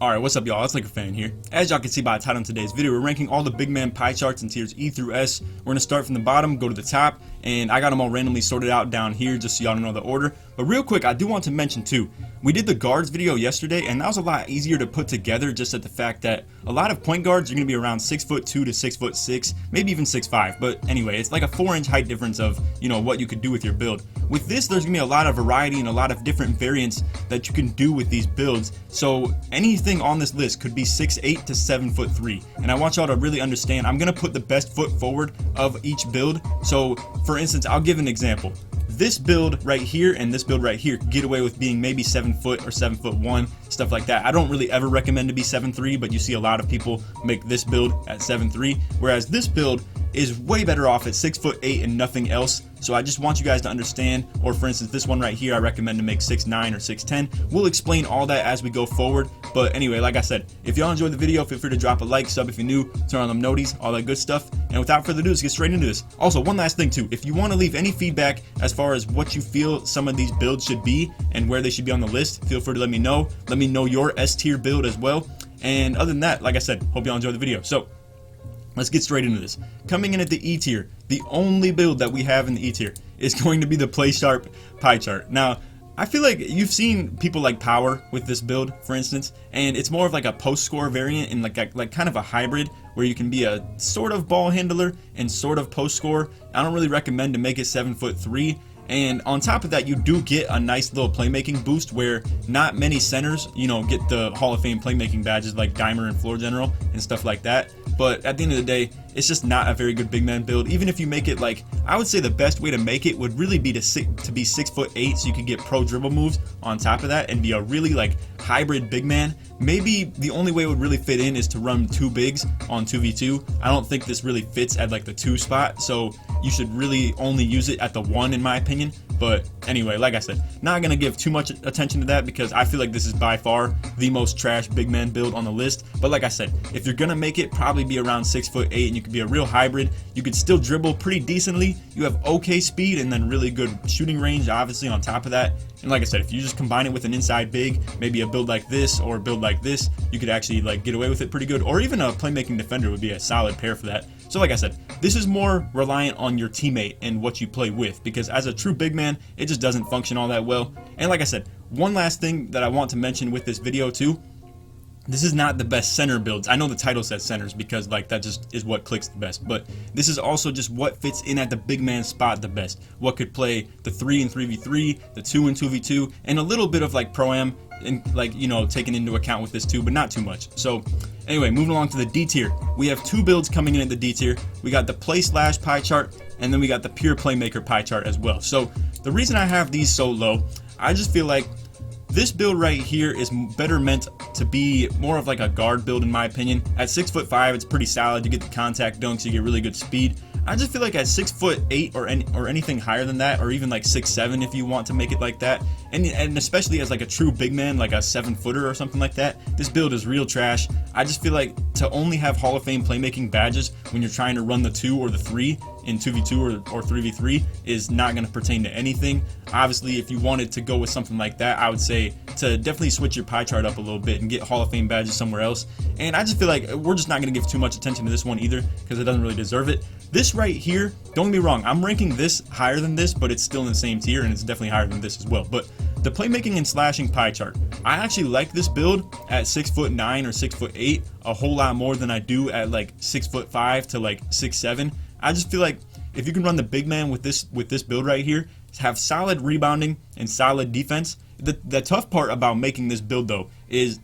Alright, what's up y'all, it's LakerFan here. As y'all can see by the title of today's video, we're ranking all the big man pie charts in tiers E through S. We're going to start from the bottom, go to the top, and I got them all randomly sorted out down here just so y'all know the order. But real quick, I do want to mention too, we did the guards video yesterday and that was a lot easier to put together just at the fact that a lot of point guards are going to be around 6'2" to 6'6", maybe even 6'5", but anyway, it's like a 4-inch height difference of, what you could do with your build. With this, there's going to be a lot of variety and a lot of different variants that you can do with these builds, so anything on this list could be 6'8" to 7'3", and I want y'all to really understand, I'm going to put the best foot forward of each build. So for instance, I'll give an example. This build right here and this build right here get away with being maybe 7 foot or 7'1", stuff like that. I don't really ever recommend to be 7'3", but you see a lot of people make this build at 7'3", whereas this build is way better off at 6'8" and nothing else. So I just want you guys to understand, or for instance this one right here I recommend to make 6'9" or 6'10". We'll explain all that as we go forward, but anyway, like I said, if y'all enjoyed the video, feel free to drop a like, sub if you're new, turn on them noties, all that good stuff, and without further ado, let's get straight into this. Also, one last thing too, if you want to leave any feedback as far as what you feel some of these builds should be and where they should be on the list, feel free to let me know your S tier build as well. And other than that, like I said, hope y'all enjoyed the video. So let's get straight into this. Coming in at the E tier, the only build that we have in the E tier is going to be the Play Sharp pie chart. Now, I feel like you've seen people like Power with this build, for instance, and it's more of like a post score variant and like kind of a hybrid where you can be a sort of ball handler and sort of post score. I don't really recommend to make it 7'3". And on top of that, you do get a nice little playmaking boost where not many centers, get the Hall of Fame playmaking badges like Dimer and Floor General and stuff like that. But at the end of the day, it's just not a very good big man build. Even if you make it like, I would say the best way to make it would really be to be 6'8", so you could get pro dribble moves on top of that and be a really like hybrid big man. Maybe the only way it would really fit in is to run 2 bigs on 2v2. I don't think this really fits at like the 2 spot, so you should really only use it at the 1 in my opinion. But anyway, like I said, not gonna give too much attention to that because I feel like this is by far the most trash big man build on the list. But like I said, if you're gonna make it, probably be around 6'8", and you could be a real hybrid. You could still dribble pretty decently. You have okay speed and then really good shooting range, obviously, on top of that. And like I said, if you just combine it with an inside big, maybe a build like this or a build like this, you could actually like get away with it pretty good. Or even a playmaking defender would be a solid pair for that. So like I said, this is more reliant on your teammate and what you play with, because as a true big man, it just doesn't function all that well. And like I said, one last thing that I want to mention with this video too, this is not the best center builds. I know the title says centers because like that just is what clicks the best, but this is also just what fits in at the big man spot the best. What could play the 3 and 3v3, the 2 and 2v2, and a little bit of like pro-am and like, taken into account with this too, but not too much. So anyway, moving along to the D tier, we have 2 builds coming in at the D tier. We got the Play Slash pie chart, and then we got the Pure Playmaker pie chart as well. So the reason I have these so low, I just feel like this build right here is better meant to be more of like a guard build in my opinion. At 6'5", it's pretty solid. You get the contact dunks, you get really good speed. I just feel like at 6'8" or anything higher than that, or even like 6'7" if you want to make it like that, and especially as like a true big man, like a 7-footer or something like that, this build is real trash. I just feel like to only have Hall of Fame playmaking badges when you're trying to run the 2 or the 3 in 2v2 or 3v3 is not going to pertain to anything. Obviously, if you wanted to go with something like that, I would say to definitely switch your pie chart up a little bit and get Hall of Fame badges somewhere else. And I just feel like we're just not going to give too much attention to this one either because it doesn't really deserve it. This right here, don't get me wrong, I'm ranking this higher than this, but it's still in the same tier and it's definitely higher than this as well. But the playmaking and slashing pie chart, I actually like this build at 6'9" or 6'8" a whole lot more than I do at like 6'5" to like 6'7". I just feel like if you can run the big man with this build right here, have solid rebounding and solid defense. The tough part about making this build though is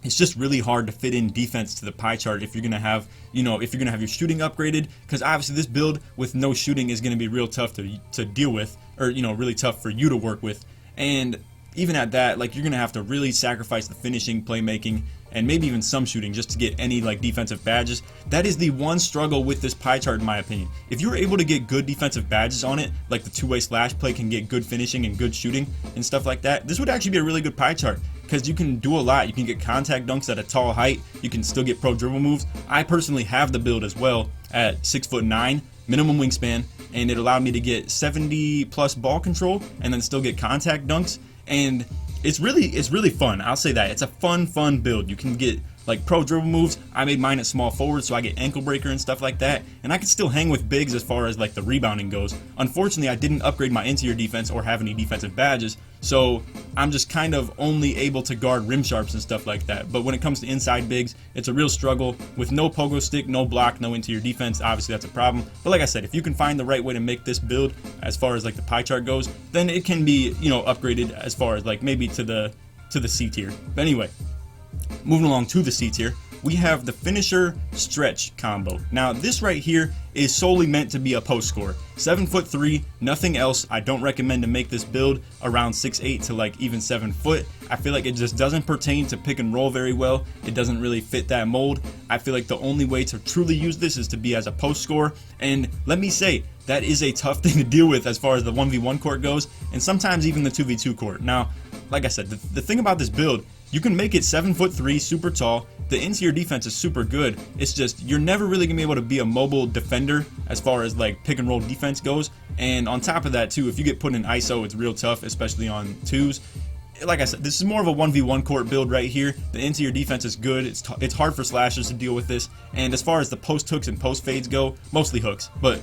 it's just really hard to fit in defense to the pie chart if you're gonna have, if you're gonna have your shooting upgraded, because obviously this build with no shooting is gonna be real tough to deal with, or really tough for you to work with. And even at that, like, you're gonna have to really sacrifice the finishing, playmaking, and maybe even some shooting just to get any like defensive badges. That is the one struggle with this pie chart in my opinion. If you're able to get good defensive badges on it, like the 2-way slash play can get good finishing and good shooting and stuff like that, this would actually be a really good pie chart because you can do a lot. You can get contact dunks at a tall height, you can still get pro dribble moves. I personally have the build as well at 6'9", minimum wingspan, and it allowed me to get 70 plus ball control and then still get contact dunks. And it's really fun. I'll say that. It's a fun build. You can get like pro dribble moves. I made mine at small forward, so I get ankle breaker and stuff like that, and I can still hang with bigs as far as like the rebounding goes. Unfortunately, I didn't upgrade my interior defense or have any defensive badges, so I'm just kind of only able to guard rim sharps and stuff like that. But when it comes to inside bigs, it's a real struggle. With no pogo stick, no block, no interior defense, obviously that's a problem. But like I said, if you can find the right way to make this build as far as like the pie chart goes, then it can be, you know, upgraded as far as like maybe to the C tier. But anyway, moving along to the C tier, we have the finisher stretch combo. Now this right here is solely meant to be a post scorer. 7'3", nothing else. I don't recommend to make this build around 6'8" to like even 7 foot. I feel like it just doesn't pertain to pick and roll very well. It doesn't really fit that mold. I feel like the only way to truly use this is to be as a post scorer, and let me say, that is a tough thing to deal with as far as the 1v1 court goes, and sometimes even the 2v2 court. Now, like I said, the thing about this build, you can make it 7'3", super tall. The interior defense is super good. It's just you're never really gonna be able to be a mobile defender as far as like pick and roll defense goes. And on top of that too, if you get put in ISO, it's real tough, especially on twos. Like I said, this is more of a 1v1 court build right here. The interior defense is good. It's hard for slashers to deal with this. And as far as the post hooks and post fades go, mostly hooks, but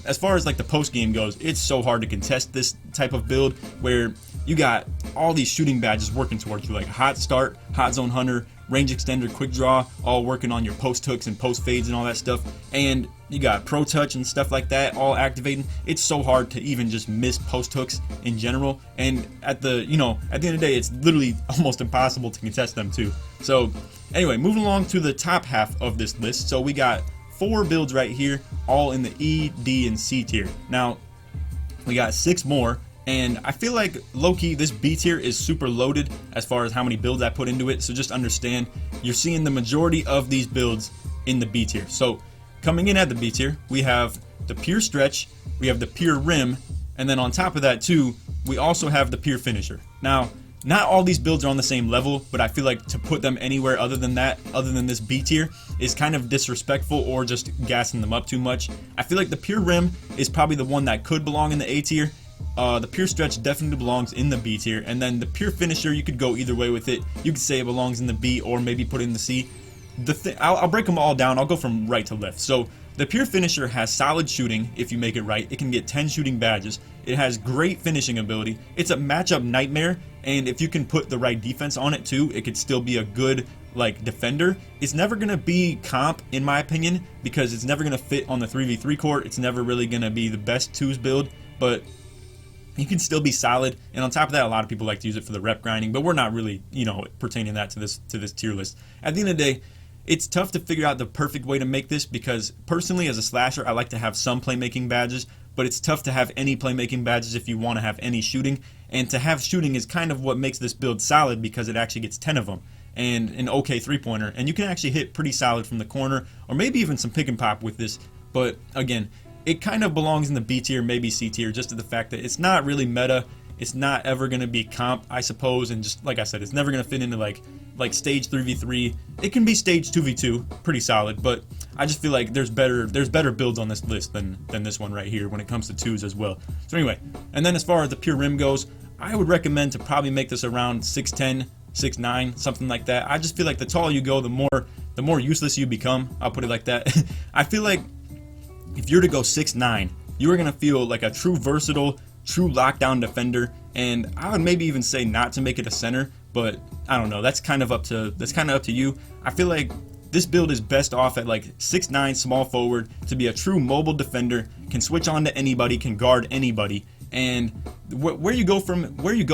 as far as like the post game goes, it's so hard to contest this type of build where you got all these shooting badges working towards you, like hot start, hot zone hunter, range extender, quick draw, all working on your post hooks and post fades and all that stuff. And you got pro touch and stuff like that all activating. It's so hard to even just miss post hooks in general. And at the end of the day, it's literally almost impossible to contest them too. So anyway, moving along to the top half of this list. So we got 4 builds right here, all in the E, D, and C tier. Now, we got 6 more, and I feel like low-key this B tier is super loaded as far as how many builds I put into it, so just understand, you're seeing the majority of these builds in the B tier. So, coming in at the B tier, we have the pure stretch, we have the pure rim, and then on top of that too, we also have the pure finisher. Now, not all these builds are on the same level, but I feel like to put them anywhere other than this B tier, is kind of disrespectful or just gassing them up too much. I feel like the pure rim is probably the one that could belong in the A tier. The pure stretch definitely belongs in the B tier, and then the pure finisher, you could go either way with it. You could say it belongs in the B or maybe put it in the C. I'll break them all down. I'll go from right to left. So the pure finisher has solid shooting if you make it right. It can get 10 shooting badges. It has great finishing ability. It's a matchup nightmare, and if you can put the right defense on it too, it could still be a good like defender. It's never gonna be comp in my opinion, because it's never gonna fit on the 3v3 court. It's never really gonna be the best twos build, but you can still be solid. And on top of that, a lot of people like to use it for the rep grinding, but we're not really, pertaining that to this tier list. At the end of the day, it's tough to figure out the perfect way to make this, because personally as a slasher, I like to have some playmaking badges, but it's tough to have any playmaking badges if you want to have any shooting. And to have shooting is kind of what makes this build solid, because it actually gets 10 of them and an okay three-pointer, and you can actually hit pretty solid from the corner, or maybe even some pick and pop with this. But again, it kind of belongs in the B tier, maybe C tier, just to the fact that it's not really meta. It's not ever going to be comp, I suppose, and just like I said, it's never going to fit into like stage 3v3. It can be stage 2v2, pretty solid, but I just feel like there's better builds on this list than this one right here when it comes to twos as well. So anyway, and then as far as the pure rim goes, I would recommend to probably make this around 6'10", 6'9", something like that. I just feel like the taller you go, the more useless you become. I'll put it like that. I feel like if you're to go 6'9", you are gonna feel like a true versatile, true lockdown defender. And I would maybe even say not to make it a center, but I don't know. That's kind of up to you. I feel like this build is best off at like 6'9", small forward, to be a true mobile defender, can switch on to anybody, can guard anybody. And where you go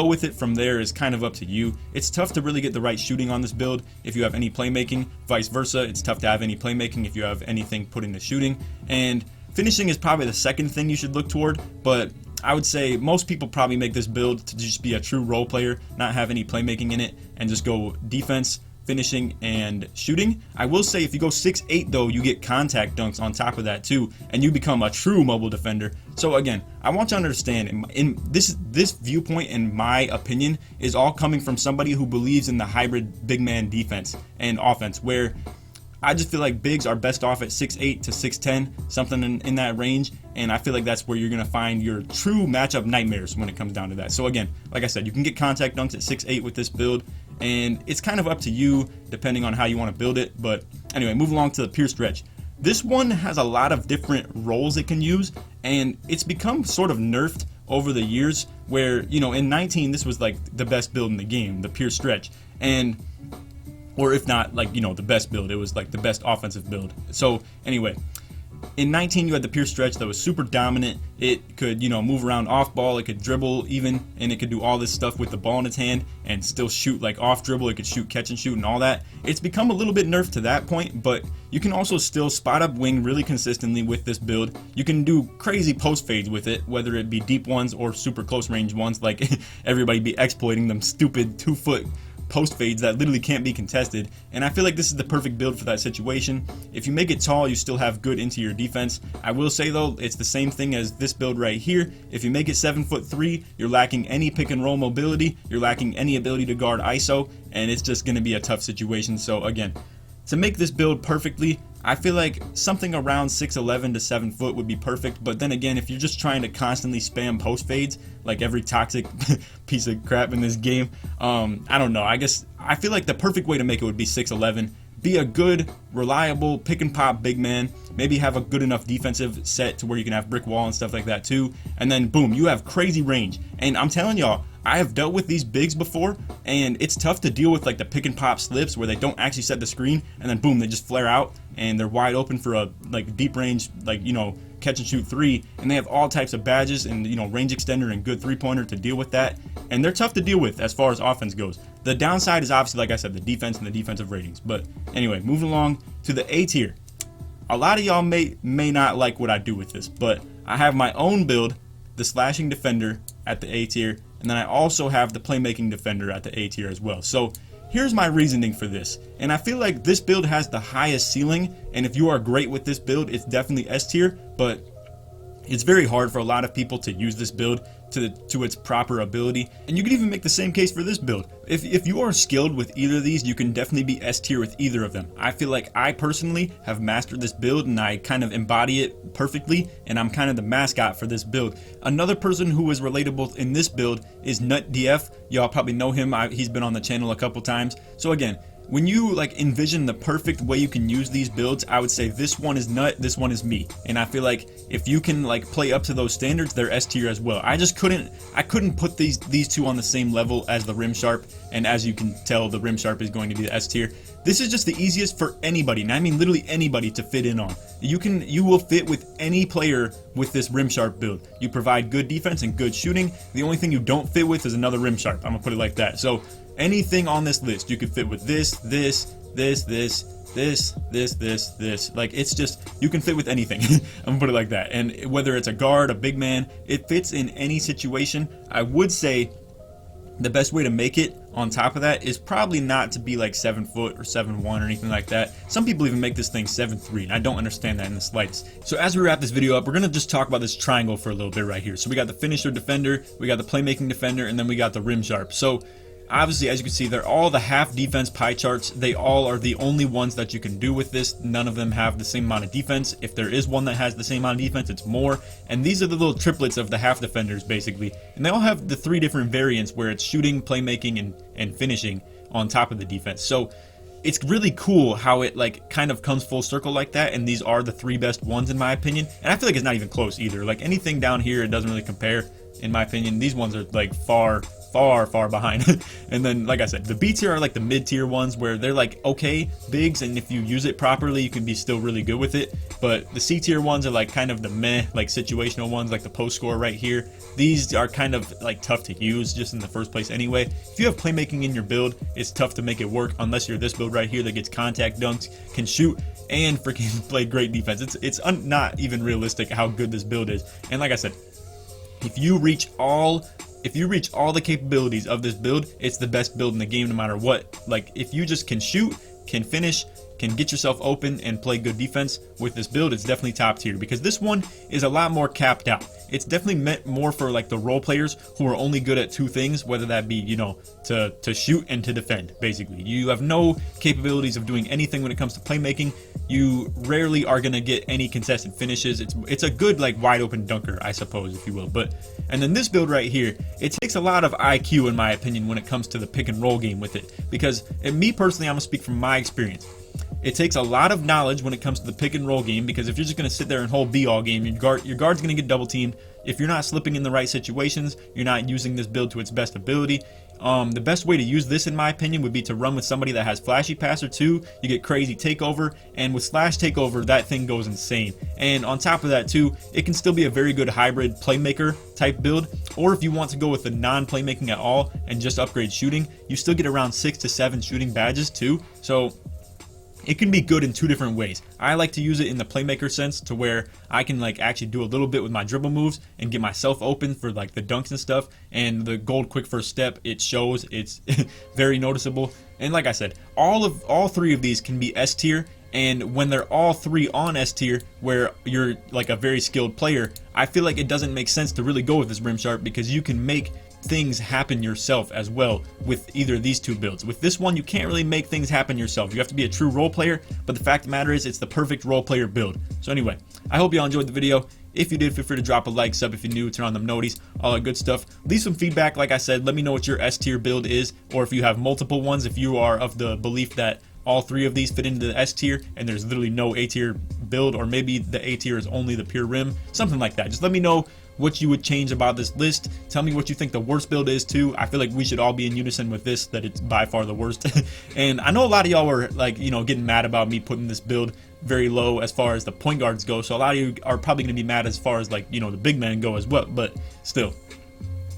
with it from there is kind of up to you. It's tough to really get the right shooting on this build if you have any playmaking. Vice versa, it's tough to have any playmaking if you have anything put into shooting. And finishing is probably the second thing you should look toward, but I would say most people probably make this build to just be a true role player, not have any playmaking in it, and just go defense, finishing, and shooting. I will say if you go 6'8" though, you get contact dunks on top of that too, and you become a true mobile defender. So again, I want you to understand, in this viewpoint, in my opinion, is all coming from somebody who believes in the hybrid big man defense and offense, where I just feel like bigs are best off at 6'8 to 6'10, something in that range, and I feel like that's where you're going to find your true matchup nightmares when it comes down to that. So again, like I said, you can get contact dunks at 6'8 with this build, and it's kind of up to you depending on how you want to build it. But anyway, move along to the pure stretch. This one has a lot of different roles it can use, and it's become sort of nerfed over the years, where, you know, in 19 this was like the best build in the game, the pure stretch, and or if not, like, you know, the best build, it was like the best offensive build. So anyway, in 19 you had the pure stretch that was super dominant. It could, you know, move around off ball, it could dribble even, and it could do all this stuff with the ball in its hand and still shoot like off dribble. It could shoot, catch and shoot and all that. It's become a little bit nerfed to that point, but you can also still spot up wing really consistently with this build. You can do crazy post fades with it, whether it be deep ones or super close range ones, like everybody be exploiting them stupid 2-foot post fades that literally can't be contested. And I feel like this is the perfect build for that situation. If you make it tall, you still have good interior defense. I will say though, it's the same thing as this build right here. If you make it 7'3", you're lacking any pick and roll mobility, you're lacking any ability to guard ISO, and it's just going to be a tough situation. So again, to make this build perfectly, I feel like something around 6'11 to 7 foot would be perfect. But then again, if you're just trying to constantly spam post fades like every toxic piece of crap in this game, I don't know. I feel like the perfect way to make it would be 6'11. Be a good, reliable pick and pop big man. Maybe have a good enough defensive set to where you can have brick wall and stuff like that too. And then boom, you have crazy range. And I'm telling y'all, I have dealt with these bigs before, and it's tough to deal with like the pick and pop slips where they don't actually set the screen, and then boom, they just flare out and they're wide open for a like deep range, like, you know, catch and shoot three, and they have all types of badges and, you know, range extender and good 3-pointer to deal with that, and they're tough to deal with as far as offense goes. The downside is obviously, like I said, the defense and the defensive ratings. But anyway, moving along to the A tier. A lot of y'all may not like what I do with this, but I have my own build, the slashing defender at the A tier, and then I also have the playmaking defender at the A tier as well. So here's my reasoning for this, and I feel like this build has the highest ceiling, and if you are great with this build, it's definitely S tier, but it's very hard for a lot of people to use this build to its proper ability. And you can even make the same case for this build. If you are skilled with either of these, you can definitely be S tier with either of them. I feel like I personally have mastered this build and I kind of embody it perfectly, and I'm kind of the mascot for this build. Another person who is relatable in this build is NutDF. Y'all probably know him. He's been on the channel a couple times. So again, when you like envision the perfect way you can use these builds, I would say this one is Nut, this one is me. And I feel like if you can like play up to those standards, they're S tier as well. I couldn't put these two on the same level as the Rimsharp, and as you can tell, the Rimsharp is going to be the S tier. This is just the easiest for anybody, and I mean literally anybody, to fit in on. You will fit with any player with this Rimsharp build. You provide good defense and good shooting. The only thing you don't fit with is another Rimsharp. I'm gonna put it like that. So anything on this list, you could fit with this. Like, it's just, you can fit with anything. I'm gonna put it like that. And whether it's a guard, a big man, it fits in any situation. I would say the best way to make it on top of that is probably not to be like 7 foot or 7'1" or anything like that. Some people even make this thing 7'3", and I don't understand that in the slightest. So as we wrap this video up, we're gonna just talk about this triangle for a little bit right here. So we got the finisher defender, we got the playmaking defender, and then we got the Rimsharp. So obviously, as you can see, they're all the half defense pie charts. They all are the only ones that you can do with this. None of them have the same amount of defense. If there is one that has the same amount of defense, it's more. And these are the little triplets of the half defenders, basically. And they all have the 3 different variants where it's shooting, playmaking, and finishing on top of the defense. So it's really cool how it like kind of comes full circle like that, and these are the 3 best ones in my opinion. And I feel like it's not even close either. Like anything down here, it doesn't really compare in my opinion. These ones are like far behind. And then, like I said, the B tier are like the mid tier ones where they're like okay bigs, and if you use it properly, you can be still really good with it. But the C tier ones are like kind of the meh, like situational ones, like the post score right here. These are kind of like tough to use just in the first place anyway. If you have playmaking in your build, it's tough to make it work unless you're this build right here that gets contact dunks, can shoot, and freaking play great defense. It's not even realistic how good this build is. And like I said, if you reach all the capabilities of this build, it's the best build in the game no matter what. Like, if you just can shoot, can finish, can get yourself open, and play good defense with this build, it's definitely top tier, because this one is a lot more capped out. it's definitely meant more for like the role players who are only good at two things, whether that be, you know, to shoot and to defend. Basically, you have no capabilities of doing anything when it comes to playmaking. You rarely are gonna get any contested finishes. It's a good like wide open dunker, I suppose, if you will. But and then this build right here, it takes a lot of IQ in my opinion when it comes to the pick and roll game with it, because me personally, I'm gonna speak from my experience. It takes a lot of knowledge when it comes to the pick and roll game, because if you're just going to sit there and hold B all game, your guard's going to get double teamed. If you're not slipping in the right situations, you're not using this build to its best ability. The best way to use this, in my opinion, would be to run with somebody that has flashy passer too. You get crazy takeover, and with slash takeover, that thing goes insane. And on top of that too, it can still be a very good hybrid playmaker type build. Or if you want to go with the non-playmaking at all and just upgrade shooting, you still get around 6 to 7 shooting badges too. So it can be good in two different ways. I like to use it in the playmaker sense, to where I can like actually do a little bit with my dribble moves and get myself open for like the dunks and stuff. And the gold quick first step, it shows, it's very noticeable. And like I said, all three of these can be S tier. And when they're all three on S tier, where you're like a very skilled player, I feel like it doesn't make sense to really go with this rim sharp, because you can make things happen yourself as well with either of these two builds. With this one, you can't really make things happen yourself. You have to be a true role player, but the fact of the matter is, it's the perfect role player build. So anyway, I hope y'all enjoyed the video. If you did, feel free to drop a like, sub if you're new, turn on them noties, all that good stuff. Leave some feedback. Like I said, let me know what your S tier build is, or if you have multiple ones, if you are of the belief that all three of these fit into the S tier and there's literally no A tier build, or maybe the A tier is only the pure rim, something like that. Just let me know what you would change about this list. Tell me what you think the worst build is too. I feel like we should all be in unison with this, that it's by far the worst. And I know a lot of y'all were like, you know, getting mad about me putting this build very low as far as the point guards go. So a lot of you are probably going to be mad as far as like, you know, the big men go as well. But still,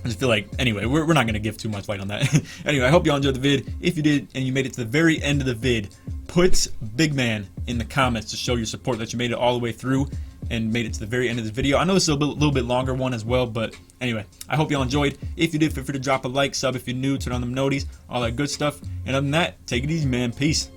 I just feel like, anyway, we're not going to give too much light on that. Anyway, I hope y'all enjoyed the vid. If you did and you made it to the very end of the vid, put big man in the comments to show your support that you made it all the way through and made it to the very end of this video. I know this is a little bit longer one as well, but anyway, I hope y'all enjoyed. If you did, feel free to drop a like, sub if you're new, turn on them noties, all that good stuff. And other than that, take it easy, man. Peace.